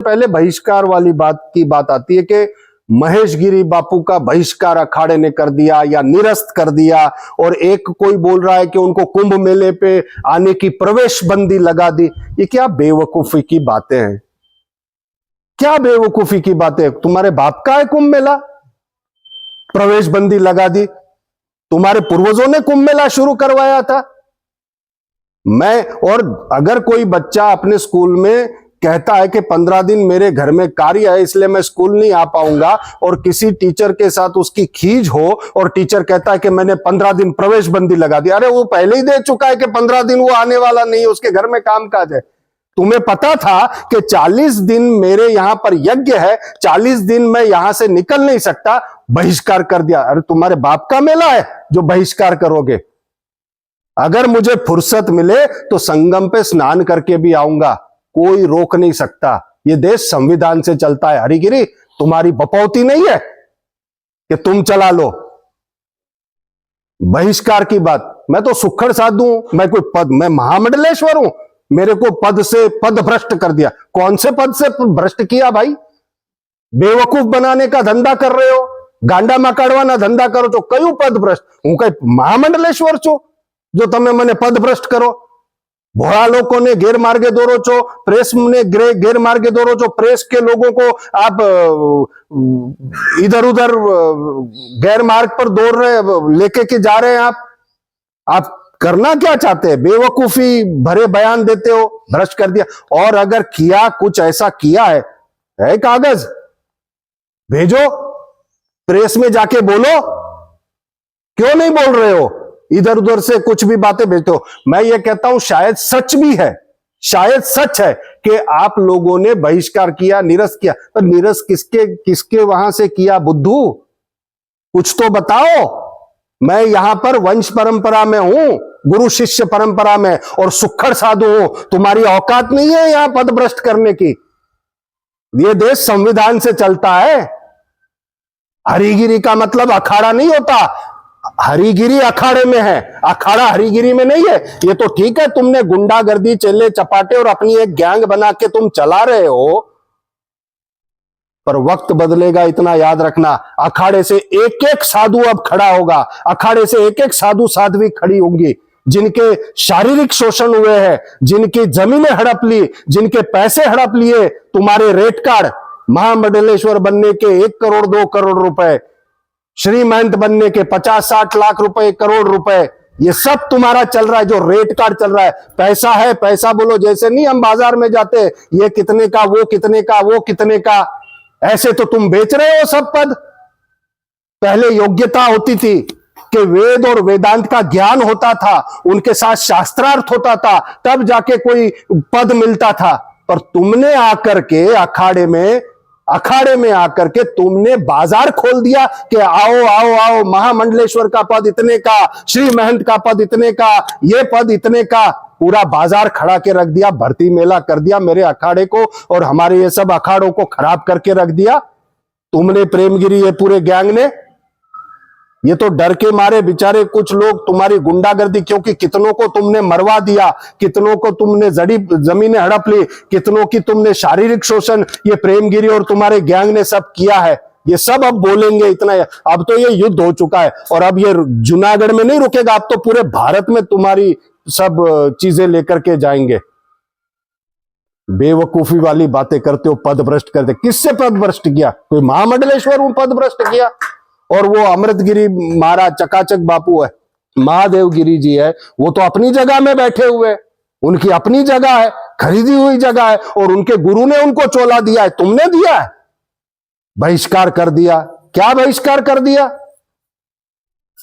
पहले बहिष्कार वाली बात की बात आती है कि महेश गिरी बापू का बहिष्कार अखाड़े ने कर दिया या निरस्त कर दिया, और एक कोई बोल रहा है कि उनको कुंभ मेले पे आने की प्रवेश बंदी लगा दी। ये क्या बेवकूफी की बातें हैं, क्या बेवकूफी की बातें। तुम्हारे बाप का है कुंभ मेला, प्रवेश बंदी लगा दी? तुम्हारे पूर्वजों ने कुंभ मेला शुरू करवाया था। और अगर कोई बच्चा अपने स्कूल में कहता है कि 15 दिन मेरे घर में कार्य है इसलिए मैं स्कूल नहीं आ पाऊंगा, और किसी टीचर के साथ उसकी खींच हो और टीचर कहता है कि मैंने 15 दिन प्रवेश बंदी लगा दी, अरे वो पहले ही दे चुका है कि 15 दिन वो आने वाला नहीं है, उसके घर में काम काज है। तुम्हें पता था कि 40 दिन मेरे यहां पर यज्ञ है, 40 दिन मैं यहां से निकल नहीं सकता, बहिष्कार कर दिया। अरे तुम्हारे बाप का मेला है जो बहिष्कार करोगे? अगर मुझे फुर्सत मिले तो संगम पे स्नान करके भी आऊंगा, कोई रोक नहीं सकता। ये देश संविधान से चलता है। हरिगिरी तुम्हारी बपौती नहीं है कि तुम चला लो बहिष्कार की बात। मैं तो सुक्खड़ साधु हूं, मैं कोई पद, मैं महामंडलेश्वर हूं, मेरे को पद से पद भ्रष्ट कर दिया। कौन से पद से भ्रष्ट किया भाई? बेवकूफ बनाने का धंधा कर रहे हो, गांडा मकाड़वाना धंधा करो तो कયું पद भ्रष्ट? हूं कई महामंडलेश्वर छो जो તમે મને પદભ્રષ્ટ કરો? भोड़ा लोगों ने गैरमार्गे दौरो छो, प्रेस ने गैरमार्गे दौरो छो, प्रेस के लोगों को आप इधर उधर गैरमार्ग पर दौड़ रहे, लेके के जा रहे हैं। आप करना क्या चाहते हैं? बेवकूफी भरे बयान देते हो, भ्रष्ट कर दिया। और अगर किया, कुछ ऐसा किया है कागज भेजो, प्रेस में जाके बोलो। क्यों नहीं बोल रहे हो? इधर उधर से कुछ भी बातें भेजते हो। मैं ये कहता हूं शायद सच भी है, शायद सच है कि आप लोगों ने बहिष्कार किया, निरस्त किया। तो निरस्त किसके वहां से किया? बुद्धू, कुछ तो बताओ। मैं यहां पर वंश परंपरा में हूं, गुरु शिष्य परंपरा में, और सुक्खड़ साधु हूं। तुम्हारी औकात नहीं है यहां पदभ्रष्ट करने की। ये देश संविधान से चलता है। हरिगिरी का मतलब अखाड़ा नहीं होता। हरिगिरी अखाड़े में है, अखाड़ा हरिगिरी में नहीं है। ये तो ठीक है, तुमने गुंडागर्दी, चेले चपाटे और अपनी एक गैंग बना के तुम चला रहे हो, पर वक्त बदलेगा, इतना याद रखना। अखाड़े से एक एक साधु अब खड़ा होगा, अखाड़े से एक एक साधु साध्वी खड़ी होंगी, जिनके शारीरिक शोषण हुए हैं, जिनकी जमीनें हड़प ली, जिनके पैसे हड़प लिए, तुम्हारे रेट कार्ड, महामंडलेश्वर बनने के 1 करोड़ 2 करोड़ रुपए, श्री महंत बनने के 50-60 लाख रुपए, 1 करोड़ रुपए, ये सब तुम्हारा चल रहा है, जो रेट कार्ड चल रहा है। पैसा है, पैसा बोलो। जैसे नहीं हम बाजार में जाते, ये कितने का, वो कितने का, वो कितने का, ऐसे तो तुम बेच रहे हो सब पद। पहले योग्यता होती थी कि वेद और वेदांत का ज्ञान होता था, उनके साथ शास्त्रार्थ होता था, तब जाके कोई पद मिलता था। पर तुमने आकर के अखाड़े में आकर के तुमने बाजार खोल दिया कि आओ आओ आओ, महामंडलेश्वर का पद इतने का, श्री महंत का पद इतने का, ये पद इतने का। पूरा बाजार खड़ा के रख दिया, भर्ती मेला कर दिया मेरे अखाड़े को, और हमारे ये सब अखाड़ों को खराब करके रख दिया तुमने, प्रेमगिरी, ये पूरे गैंग ने। ये तो डर के मारे बेचारे कुछ लोग तुम्हारी गुंडागर्दी, क्योंकि कितनों को तुमने मरवा दिया, कितनों को तुमने जमीनें हड़प ली, कितनों की तुमने शारीरिक शोषण, ये प्रेमगिरी और तुम्हारे गैंग ने सब किया है। ये सब अब बोलेंगे इतना। अब तो ये युद्ध हो चुका है, और अब ये जूनागढ़ में नहीं रुकेगा, अब तो पूरे भारत में तुम्हारी सब चीजें लेकर के जाएंगे। बेवकूफी वाली बातें करते हो, पद भ्रष्ट करते। किससे पद भ्रष्ट किया? कोई महामंडलेश्वर हूं पद भ्रष्ट किया? और वो अमृतगिरी महाराज, चकाचक बापू है, महादेव गिरी जी है, वो तो अपनी जगह में बैठे हुए, उनकी अपनी जगह है, खरीदी हुई जगह है, और उनके गुरु ने उनको चोला दिया है, तुमने दिया है? बहिष्कार कर दिया। क्या बहिष्कार कर दिया?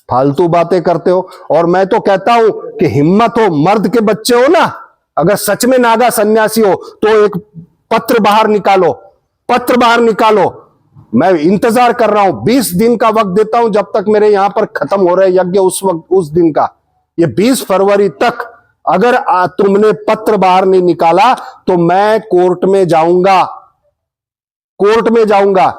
फालतू बातें करते हो। और मैं तो कहता हूं कि हिम्मत हो, मर्द के बच्चे हो ना, अगर सच में नागा सन्यासी हो तो एक पत्र बाहर निकालो, पत्र बाहर निकालो। मैं इंतजार कर रहा हूं, 20 दिन का वक्त देता हूं, जब तक मेरे यहां पर खत्म हो रहे यज्ञ, उस दिन का, ये 20 फरवरी तक अगर तुमने पत्र बाहर नहीं निकाला तो मैं कोर्ट में जाऊंगा, कोर्ट में जाऊंगा।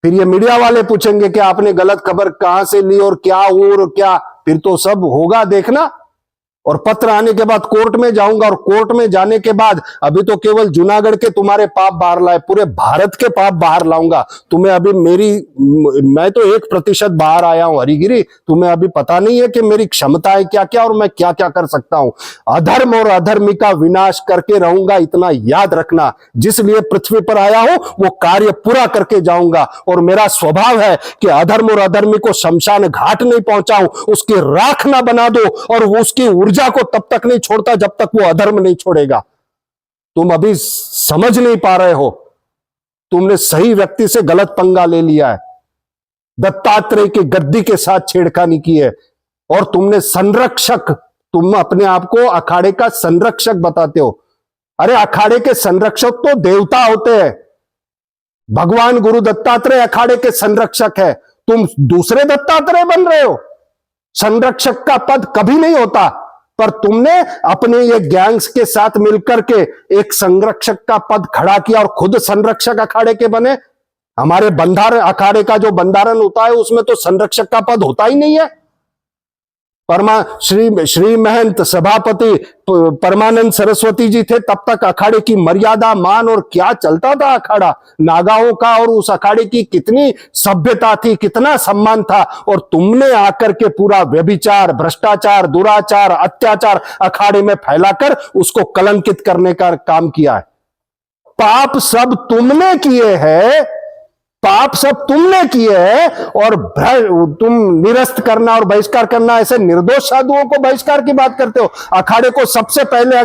फिर ये मीडिया वाले पूछेंगे कि आपने गलत खबर कहां से ली और क्या हुआ और क्या, फिर तो सब होगा देखना। और पत्र आने के बाद कोर्ट में जाऊंगा, और कोर्ट में जाने के बाद अभी तो केवल जूनागढ़ के तुम्हारे पाप बाहर लाए, पूरे भारत के पाप बाहर लाऊंगा। तुम्हें अभी मैं तो 1% बाहर आया हूं हरिगिरी, तुम्हें अभी पता नहीं है कि मेरी क्षमता है क्या क्या और मैं क्या क्या कर सकता हूं। अधर्म और अधर्मी का विनाश करके रहूंगा, इतना याद रखना। जिस लिए पृथ्वी पर आया हूं वो कार्य पूरा करके जाऊंगा, और मेरा स्वभाव है कि अधर्म और अधर्मी को शमशान घाट नहीं पहुंचाऊं, उसकी राख ना बना दो, और वो उसकी ऊर्जा को तब तक नहीं छोड़ता जब तक वो अधर्म नहीं छोड़ेगा। तुम अभी समझ नहीं पा रहे हो, तुमने सही व्यक्ति से गलत पंगा ले लिया है। दत्तात्रेय की गद्दी के साथ छेड़खानी की है, और तुमने संरक्षक, तुम अपने आप को अखाड़े का संरक्षक बताते हो। अरे अखाड़े के संरक्षक तो देवता होते हैं, भगवान गुरु दत्तात्रेय अखाड़े के संरक्षक है, तुम दूसरे दत्तात्रेय बन रहे हो। संरक्षक का पद कभी नहीं होता, पर तुमने अपने ये गैंग्स के साथ मिलकर के एक संरक्षक का पद खड़ा किया और खुद संरक्षक अखाड़े के बने। हमारे बंधारण, अखाड़े का जो बंधारण होता है उसमें तो संरक्षक का पद होता ही नहीं है। श्री महंत सभापति परमानंद सरस्वती जी थे, तब तक अखाड़े की मर्यादा, मान और क्या चलता था अखाड़ा, नागाओं का, और उस अखाड़े की कितनी सभ्यता थी, कितना सम्मान था। और तुमने आकर के पूरा व्यभिचार, भ्रष्टाचार, दुराचार, अत्याचार अखाड़े में फैलाकर उसको कलंकित करने का काम किया है। पाप सब तुमने किए हैं, पाप सब तुमने किए हैं, और तुम निरस्त करना और बहिष्कार करना, ऐसे निर्दोष साधुओं को बहिष्कार की बात करते हो। अखाड़े को सबसे पहले